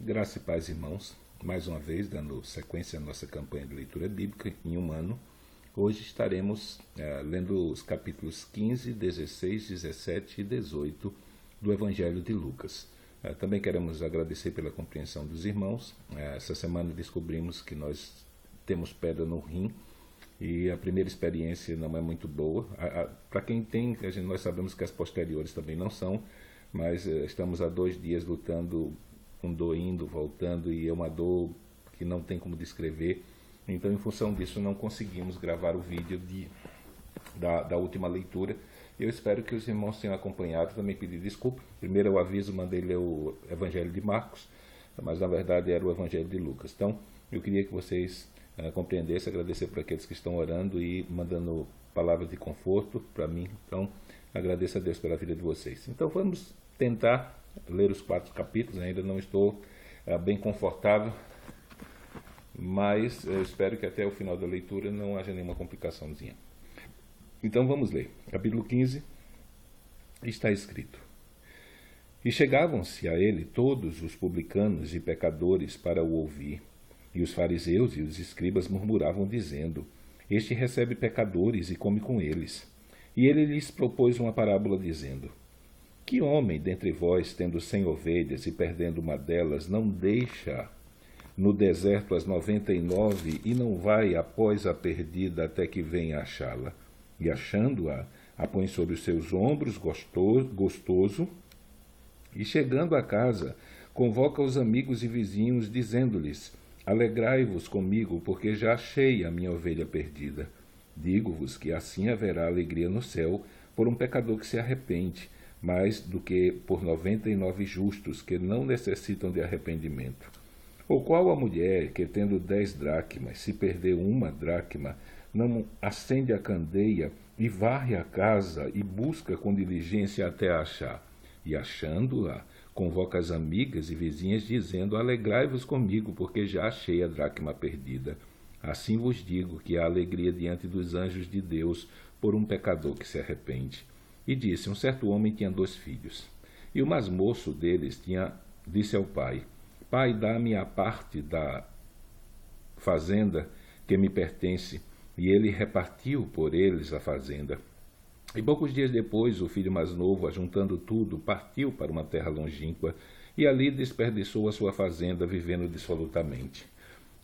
Graça e paz, irmãos. Mais uma vez, dando sequência à nossa campanha de leitura bíblica em um ano. Hoje estaremos lendo os capítulos 15, 16, 17 e 18 do Evangelho de Lucas. Também queremos agradecer pela compreensão dos irmãos. Essa semana descobrimos que nós temos pedra no rim e a primeira experiência não é muito boa. Para quem tem, nós sabemos que as posteriores também não são, mas estamos há 2 dias lutando com dor indo, voltando, e é uma dor que não tem como descrever. Então, em função disso, não conseguimos gravar o vídeo da última leitura. Eu espero que os irmãos tenham acompanhado. Também pedi desculpa. Primeiro eu aviso, mandei ler o Evangelho de Marcos, mas na verdade era o Evangelho de Lucas. Então, eu queria que vocês compreendessem, agradecer por aqueles que estão orando e mandando palavras de conforto para mim. Então, agradeço a Deus pela vida de vocês. Então, vamos tentar ler os 4 capítulos. Ainda não estou bem confortável, mas eu espero que até o final da leitura não haja nenhuma complicaçãozinha. Então vamos ler. Capítulo 15, está escrito: E chegavam-se a ele todos os publicanos e pecadores para o ouvir, e os fariseus e os escribas murmuravam, dizendo: Este recebe pecadores e come com eles. E ele lhes propôs uma parábola, dizendo: Que homem dentre vós, tendo 100 ovelhas e perdendo uma delas, não deixa no deserto as 99 e não vai após a perdida até que venha achá-la? E achando-a, a põe sobre os seus ombros gostoso, e chegando a casa, convoca os amigos e vizinhos, dizendo-lhes: Alegrai-vos comigo, porque já achei a minha ovelha perdida. Digo-vos que assim haverá alegria no céu por um pecador que se arrepende, mais do que por 99 justos que não necessitam de arrependimento. Ou qual a mulher que, tendo 10 dracmas, se perder uma dracma, não acende a candeia e varre a casa e busca com diligência até a achar? E achando-a, convoca as amigas e vizinhas, dizendo: Alegrai-vos comigo, porque já achei a dracma perdida. Assim vos digo que há alegria diante dos anjos de Deus por um pecador que se arrepende. E disse: Um certo homem tinha 2 filhos. E o mais moço deles disse ao pai: Pai, dá-me a parte da fazenda que me pertence. E ele repartiu por eles a fazenda. E poucos dias depois, o filho mais novo, ajuntando tudo, partiu para uma terra longínqua, e ali desperdiçou a sua fazenda, vivendo dissolutamente.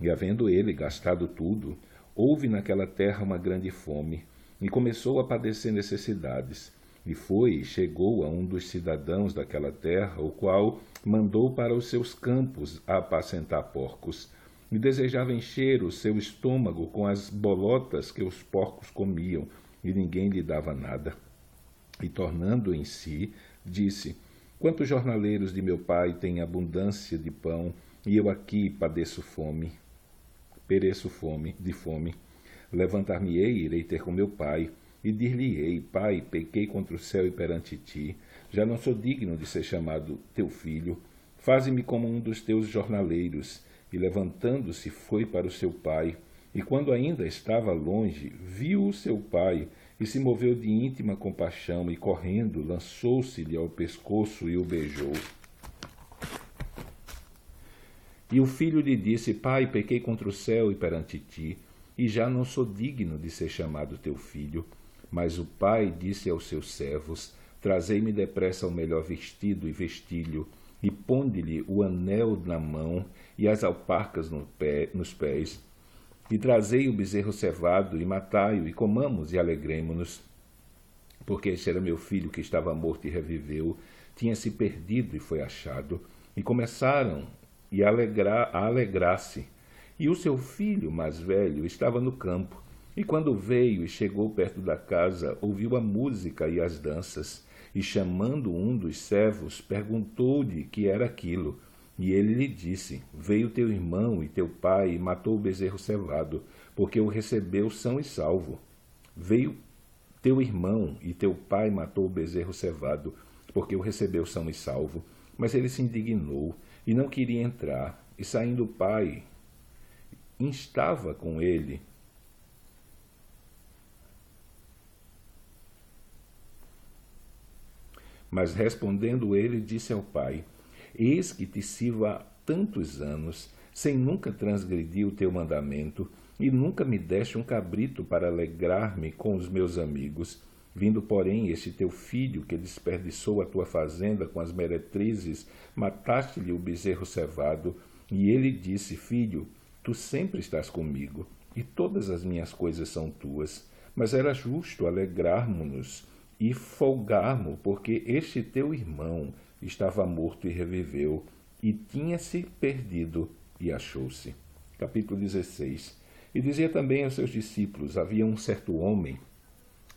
E havendo ele gastado tudo, houve naquela terra uma grande fome, e começou a padecer necessidades. E foi e chegou a um dos cidadãos daquela terra, o qual mandou para os seus campos a apacentar porcos, e desejava encher o seu estômago com as bolotas que os porcos comiam, e ninguém lhe dava nada. E tornando em si, disse: Quantos jornaleiros de meu pai têm abundância de pão, e eu aqui pereço de fome. Levantar-me-ei e irei ter com meu pai, e dir-lhe-ei: Pai, pequei contra o céu e perante ti, já não sou digno de ser chamado teu filho, faze-me como um dos teus jornaleiros. E levantando-se foi para o seu pai, e quando ainda estava longe, viu o seu pai, e se moveu de íntima compaixão, e correndo, lançou-se-lhe ao pescoço e o beijou. E o filho lhe disse: Pai, pequei contra o céu e perante ti, e já não sou digno de ser chamado teu filho. Mas o pai disse aos seus servos: Trazei-me depressa o melhor vestido e vestilho, e ponde-lhe o anel na mão e as alparcas nos pés. E trazei o bezerro cevado, e matai-o, e comamos e alegremo-nos. Porque este era meu filho que estava morto e reviveu, tinha-se perdido e foi achado. E começaram a alegrar-se. E o seu filho mais velho estava no campo. E quando veio e chegou perto da casa, ouviu a música e as danças. E chamando um dos servos, perguntou-lhe que era aquilo. E ele lhe disse: Veio teu irmão e teu pai e matou o bezerro cevado, porque o recebeu são e salvo. Veio teu irmão e teu pai matou o bezerro cevado, porque o recebeu são e salvo. Mas ele se indignou e não queria entrar. E saindo o pai, instava com ele. Mas respondendo ele, disse ao pai: Eis que te sirvo tantos anos, sem nunca transgredir o teu mandamento, e nunca me deste um cabrito para alegrar-me com os meus amigos. Vindo, porém, este teu filho, que desperdiçou a tua fazenda com as meretrizes, mataste-lhe o bezerro cevado. E ele disse: Filho, tu sempre estás comigo, e todas as minhas coisas são tuas. Mas era justo alegrarmos-nos e folgarmos, porque este teu irmão estava morto e reviveu, e tinha-se perdido e achou-se. Capítulo 16. E dizia também aos seus discípulos: Havia um certo homem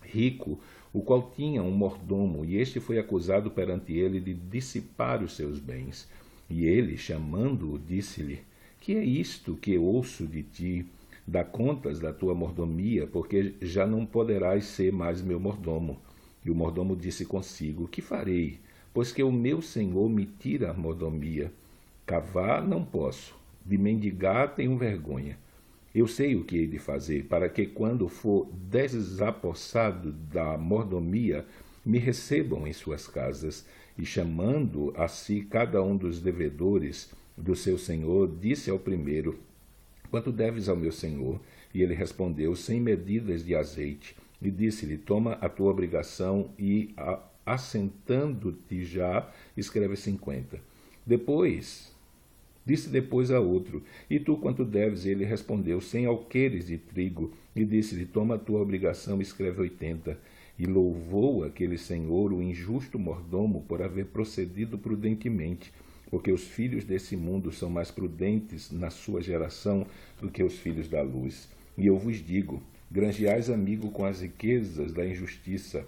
rico, o qual tinha um mordomo, e este foi acusado perante ele de dissipar os seus bens. E ele, chamando-o, disse-lhe: Que é isto que ouço de ti? Dá contas da tua mordomia, porque já não poderás ser mais meu mordomo. E o mordomo disse consigo: Que farei? Pois que o meu senhor me tira a mordomia. Cavar não posso, de mendigar tenho vergonha. Eu sei o que hei de fazer, para que, quando for desapossado da mordomia, me recebam em suas casas. E chamando a si cada um dos devedores do seu senhor, disse ao primeiro: Quanto deves ao meu senhor? E ele respondeu: 100 medidas de azeite. E disse-lhe: Toma a tua obrigação e, assentando-te já, escreve 50. Disse depois a outro: E tu quanto deves? E ele respondeu: 100 alqueires de trigo. E disse-lhe: Toma a tua obrigação e escreve 80. E louvou aquele senhor o injusto mordomo por haver procedido prudentemente, porque os filhos desse mundo são mais prudentes na sua geração do que os filhos da luz. E eu vos digo: granjeais amigo com as riquezas da injustiça,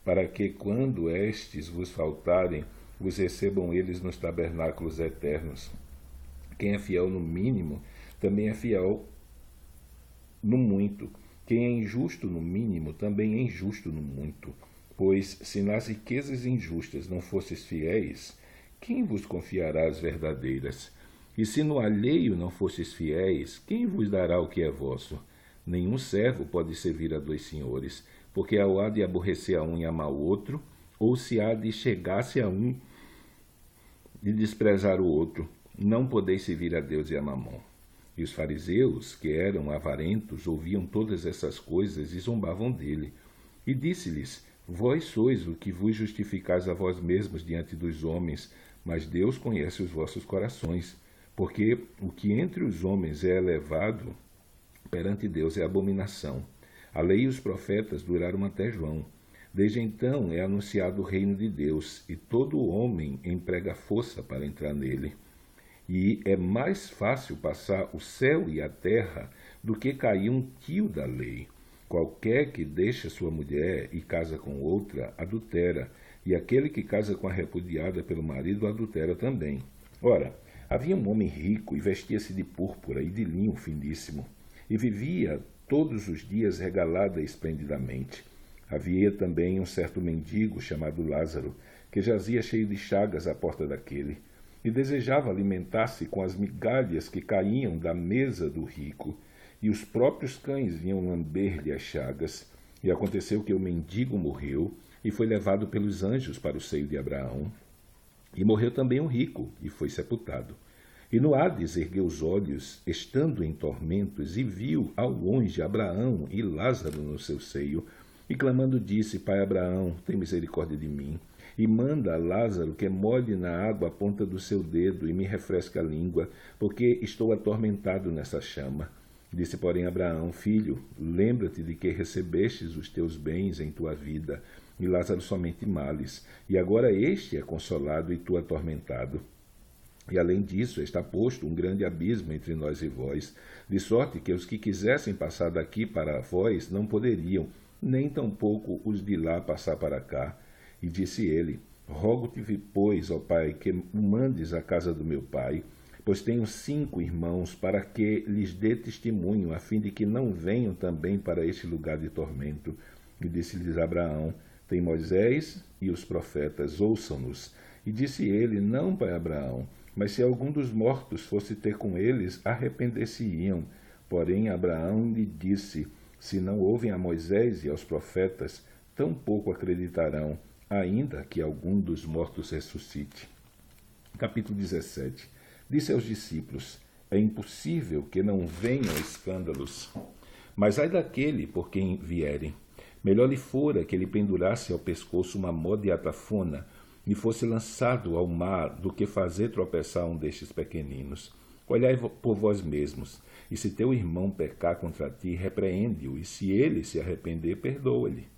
para que, quando estes vos faltarem, vos recebam eles nos tabernáculos eternos. Quem é fiel no mínimo, também é fiel no muito. Quem é injusto no mínimo, também é injusto no muito. Pois, se nas riquezas injustas não fostes fiéis, quem vos confiará as verdadeiras? E se no alheio não fostes fiéis, quem vos dará o que é vosso? Nenhum servo pode servir a 2 senhores, porque ou há de aborrecer a um e amar o outro, ou se há de chegar-se a um e desprezar o outro. Não podeis servir a Deus e a Mamon. E os fariseus, que eram avarentos, ouviam todas essas coisas e zombavam dele. E disse-lhes: Vós sois o que vos justificais a vós mesmos diante dos homens, mas Deus conhece os vossos corações, porque o que entre os homens é elevado, perante Deus é abominação. A lei e os profetas duraram até João. Desde então é anunciado o reino de Deus, e todo homem emprega força para entrar nele. E é mais fácil passar o céu e a terra do que cair um tio da lei. Qualquer que deixa sua mulher e casa com outra, adultera, e aquele que casa com a repudiada pelo marido, adultera também. Ora, havia um homem rico e vestia-se de púrpura e de linho finíssimo, e vivia todos os dias regalada esplendidamente. Havia também um certo mendigo chamado Lázaro, que jazia cheio de chagas à porta daquele, e desejava alimentar-se com as migalhas que caíam da mesa do rico, e os próprios cães vinham lamber-lhe as chagas. E aconteceu que o mendigo morreu, e foi levado pelos anjos para o seio de Abraão. E morreu também o rico, e foi sepultado. E no Hades ergueu os olhos, estando em tormentos, e viu ao longe Abraão e Lázaro no seu seio, e clamando disse: Pai Abraão, tem misericórdia de mim, e manda a Lázaro que molhe na água a ponta do seu dedo e me refresque a língua, porque estou atormentado nessa chama. Disse, porém, Abraão: Filho, lembra-te de que recebestes os teus bens em tua vida, e Lázaro somente males, e agora este é consolado e tu atormentado. E além disso está posto um grande abismo entre nós e vós, de sorte que os que quisessem passar daqui para vós não poderiam, nem tampouco os de lá passar para cá. E disse ele: Rogo-te, pois, ó Pai, que o mandes à casa do meu pai, pois tenho 5 irmãos, para que lhes dê testemunho, a fim de que não venham também para este lugar de tormento. E disse-lhes Abraão: Tem Moisés e os profetas, ouçam-nos. E disse ele: Não, pai Abraão, mas se algum dos mortos fosse ter com eles, arrepender-se-iam. Porém Abraão lhe disse: Se não ouvem a Moisés e aos profetas, tampouco acreditarão, ainda que algum dos mortos ressuscite. Capítulo 17. disse aos discípulos: é impossível que não venham escândalos, mas ai daquele por quem vierem. Melhor lhe fora que ele pendurasse ao pescoço uma mó de atafona e fosse lançado ao mar do que fazer tropeçar um destes pequeninos. Olhai por vós mesmos, e se teu irmão pecar contra ti, repreende-o, e se ele se arrepender, perdoa-lhe.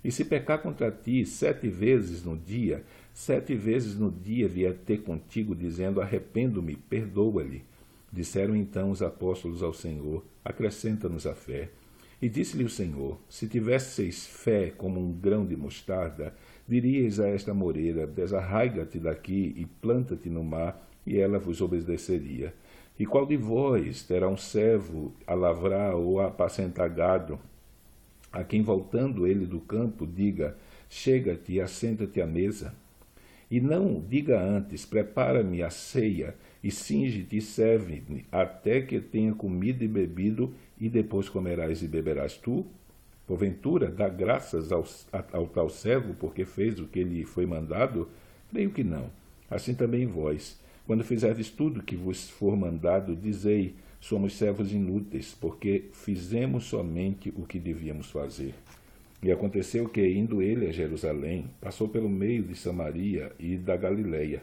E se pecar contra ti 7 vezes no dia, 7 vezes no dia vier ter contigo, dizendo: arrependo-me, perdoa-lhe. Disseram então os apóstolos ao Senhor: acrescenta-nos a fé. E disse-lhe o Senhor: se tivesseis fé como um grão de mostarda, diríeis a esta moreira: desarraiga-te daqui e planta-te no mar, e ela vos obedeceria. E qual de vós terá um servo a lavrar ou a apacentar gado, a quem, voltando ele do campo, diga: chega-te e assenta-te à mesa? E não diga antes: prepara-me a ceia, e cinge-te e serve-me, até que tenha comido e bebido, e depois comerás e beberás tu? Porventura, dá graças ao tal servo, porque fez o que lhe foi mandado? Creio que não. Assim também vós, quando fizerdes tudo que vos for mandado, dizei: somos servos inúteis, porque fizemos somente o que devíamos fazer. E aconteceu que, indo ele a Jerusalém, passou pelo meio de Samaria e da Galileia,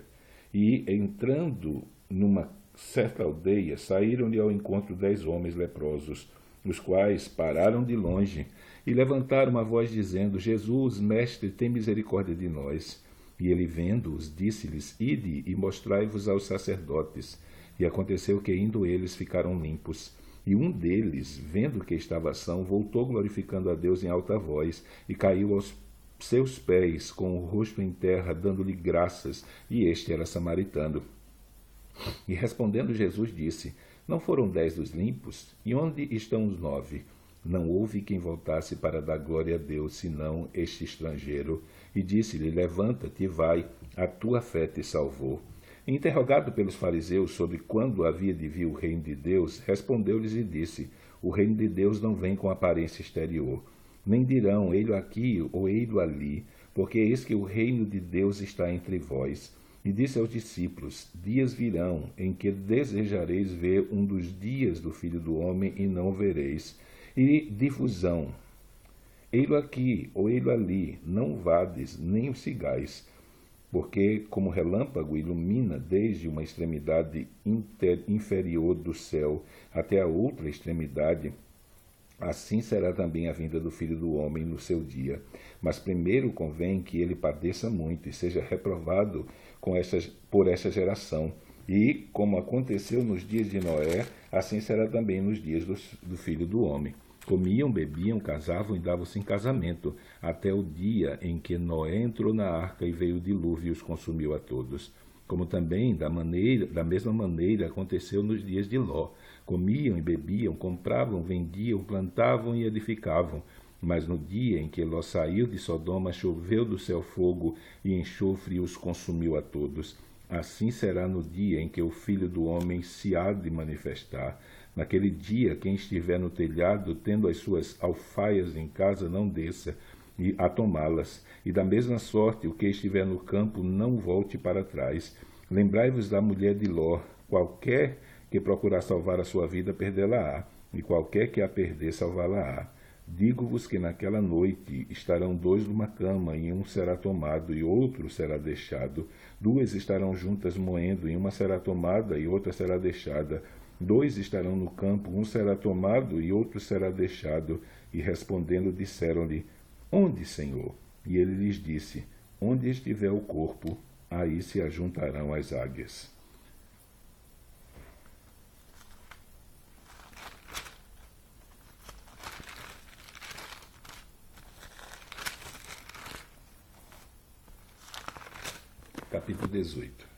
e, entrando numa certa aldeia, saíram-lhe ao encontro 10 homens leprosos, os quais pararam de longe e levantaram uma voz dizendo: Jesus, mestre, tem misericórdia de nós. E ele, vendo-os, disse-lhes: ide e mostrai-vos aos sacerdotes. E aconteceu que, indo eles, ficaram limpos. E um deles, vendo que estava são, voltou glorificando a Deus em alta voz, e caiu aos seus pés, com o rosto em terra, dando-lhe graças, e este era samaritano. E respondendo Jesus disse: não foram 10 os limpos? E onde estão os 9? Não houve quem voltasse para dar glória a Deus, senão este estrangeiro. E disse-lhe: levanta-te e vai, a tua fé te salvou. Interrogado pelos fariseus sobre quando havia de vir o reino de Deus, respondeu-lhes e disse: o reino de Deus não vem com aparência exterior, nem dirão: ei-lo aqui ou ei-lo ali, porque eis que o reino de Deus está entre vós. E disse aos discípulos: dias virão em que desejareis ver um dos dias do Filho do Homem e não o vereis. E difusão: ei-lo aqui ou ei-lo ali, não vades, nem o sigais. Porque, como relâmpago ilumina desde uma extremidade inferior do céu até a outra extremidade, assim será também a vinda do Filho do Homem no seu dia. Mas primeiro convém que ele padeça muito e seja reprovado por esta geração. E, como aconteceu nos dias de Noé, assim será também nos dias do Filho do Homem. Comiam, bebiam, casavam e davam-se em casamento, até o dia em que Noé entrou na arca e veio o dilúvio e os consumiu a todos. Como também, da mesma maneira, aconteceu nos dias de Ló. Comiam e bebiam, compravam, vendiam, plantavam e edificavam. Mas no dia em que Ló saiu de Sodoma, choveu do céu fogo e enxofre e os consumiu a todos. Assim será no dia em que o Filho do Homem se há de manifestar. Naquele dia, quem estiver no telhado, tendo as suas alfaias em casa, não desça a tomá-las. E da mesma sorte, o que estiver no campo, não volte para trás. Lembrai-vos da mulher de Ló: qualquer que procurar salvar a sua vida, perdê-la-á, e qualquer que a perder, salvá-la-á. Digo-vos que naquela noite estarão 2 numa cama, e um será tomado, e outro será deixado. 2 estarão juntas moendo, e uma será tomada, e outra será deixada. 2 estarão no campo, um será tomado e outro será deixado. E respondendo, disseram-lhe: onde, Senhor? E ele lhes disse: onde estiver o corpo, aí se ajuntarão as águias. Capítulo 18.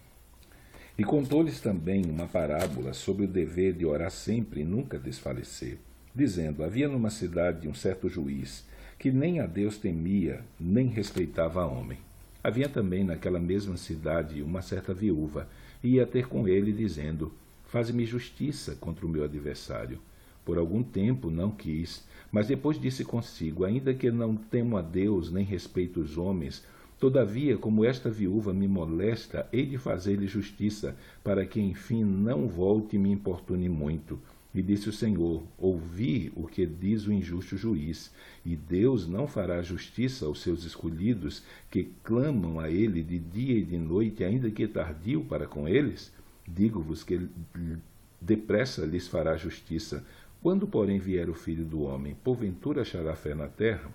E contou-lhes também uma parábola sobre o dever de orar sempre e nunca desfalecer, dizendo: havia numa cidade um certo juiz, que nem a Deus temia, nem respeitava a homem. Havia também naquela mesma cidade uma certa viúva, e ia ter com ele, dizendo: faze-me justiça contra o meu adversário. Por algum tempo não quis, mas depois disse consigo: ainda que não temo a Deus, nem respeito os homens, Todavia, como esta viúva me molesta, hei de fazer-lhe justiça, para que, enfim, não volte e me importune muito. E disse o Senhor: ouvi o que diz o injusto juiz, e Deus não fará justiça aos seus escolhidos, que clamam a ele de dia e de noite, ainda que tardio para com eles? Digo-vos que depressa lhes fará justiça. Quando, porém, vier o Filho do Homem, porventura achará fé na terra?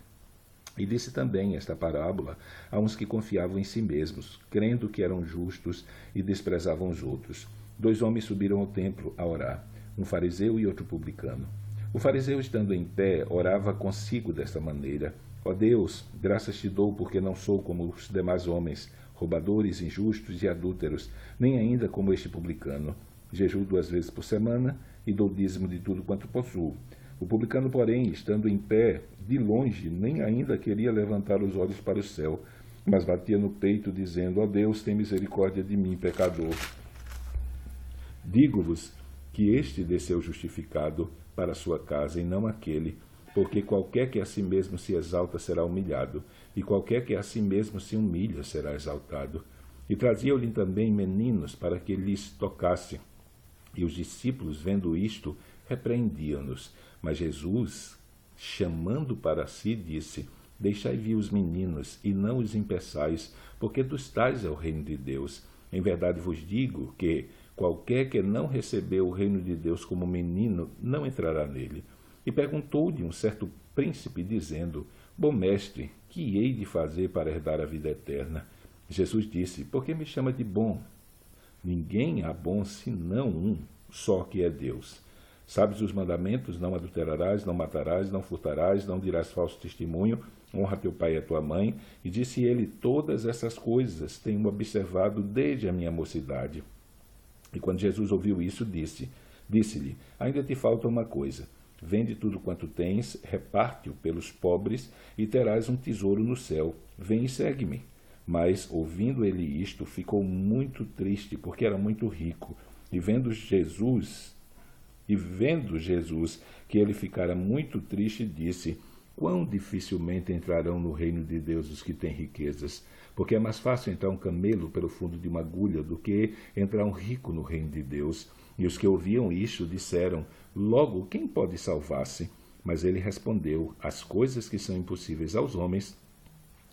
E disse também esta parábola a uns que confiavam em si mesmos, crendo que eram justos e desprezavam os outros. 2 homens subiram ao templo a orar, um fariseu e outro publicano. O fariseu, estando em pé, orava consigo desta maneira: ó Deus, graças te dou, porque não sou como os demais homens, roubadores, injustos e adúlteros, nem ainda como este publicano. Jejuo 2 vezes por semana e dou dízimo de tudo quanto possuo. O publicano, porém, estando em pé, de longe, nem ainda queria levantar os olhos para o céu, mas batia no peito, dizendo: ó Deus, tem misericórdia de mim, pecador. Digo-vos que este desceu justificado para a sua casa, e não aquele, porque qualquer que a si mesmo se exalta será humilhado, e qualquer que a si mesmo se humilha será exaltado. E traziam-lhe também meninos para que lhes tocasse. E os discípulos, vendo isto, repreendiam-nos. Mas Jesus, chamando para si, disse: deixai vir os meninos, e não os impeçais, porque dos tais é o reino de Deus. Em verdade vos digo que qualquer que não recebeu o reino de Deus como menino, não entrará nele. E perguntou-lhe um certo príncipe, dizendo: bom mestre, que hei de fazer para herdar a vida eterna? Jesus disse: por que me chama de bom? Ninguém há bom senão um, só que é Deus. Sabes os mandamentos: não adulterarás, não matarás, não furtarás, não dirás falso testemunho, honra teu pai e a tua mãe. E disse ele: todas essas coisas tenho observado desde a minha mocidade. E quando Jesus ouviu isso, disse-lhe: ainda te falta uma coisa. Vende tudo quanto tens, reparte-o pelos pobres, e terás um tesouro no céu. Vem e segue-me. Mas, ouvindo ele isto, ficou muito triste, porque era muito rico. E vendo Jesus que ele ficara muito triste, disse: quão dificilmente entrarão no reino de Deus os que têm riquezas? Porque é mais fácil entrar um camelo pelo fundo de uma agulha do que entrar um rico no reino de Deus. E os que ouviam isto disseram: logo, quem pode salvar-se? Mas ele respondeu: as coisas que são impossíveis aos homens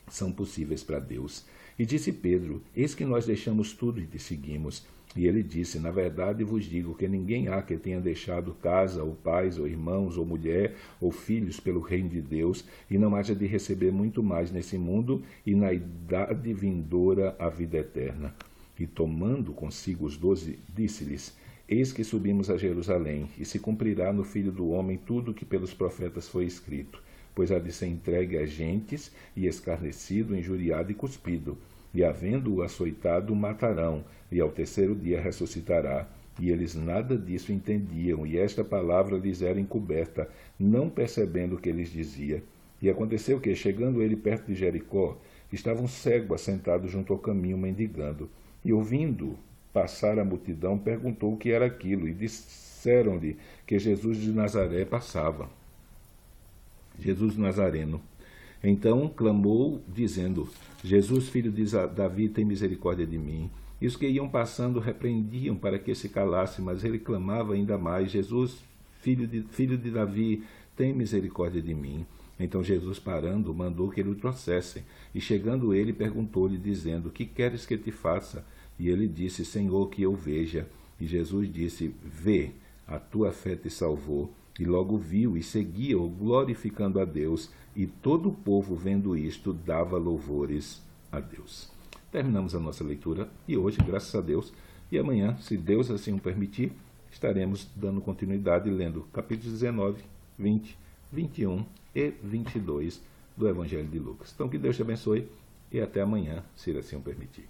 são possíveis para Deus. E disse Pedro: eis que nós deixamos tudo e te seguimos. E ele disse: na verdade vos digo que ninguém há que tenha deixado casa, ou pais, ou irmãos, ou mulher, ou filhos pelo reino de Deus, e não haja de receber muito mais nesse mundo e na idade vindoura a vida eterna. E tomando consigo os 12, disse-lhes: eis que subimos a Jerusalém, e se cumprirá no Filho do Homem tudo o que pelos profetas foi escrito, pois há de ser entregue a gentes, e escarnecido, injuriado e cuspido. E havendo-o açoitado, o matarão, e ao 3º dia ressuscitará. E eles nada disso entendiam, e esta palavra lhes era encoberta, não percebendo o que lhes dizia. E aconteceu que, chegando ele perto de Jericó, estava um cego assentado junto ao caminho, mendigando. E ouvindo passar a multidão, perguntou o que era aquilo, e disseram-lhe que Jesus de Nazaré passava. Jesus Nazareno. Então clamou, dizendo: Jesus, filho de Davi, tem misericórdia de mim. E os que iam passando repreendiam para que se calasse, mas ele clamava ainda mais: Jesus, filho de Davi, tem misericórdia de mim. Então Jesus, parando, mandou que ele o trouxessem. E chegando ele, perguntou-lhe, dizendo: que queres que te faça? E ele disse: Senhor, que eu veja. E Jesus disse: vê, a tua fé te salvou. E logo viu e seguia-o, glorificando a Deus. E todo o povo, vendo isto, dava louvores a Deus. Terminamos a nossa leitura e hoje, graças a Deus, e amanhã, se Deus assim o permitir, estaremos dando continuidade lendo capítulos 19, 20, 21 e 22 do Evangelho de Lucas. Então, que Deus te abençoe e até amanhã, se assim o permitir.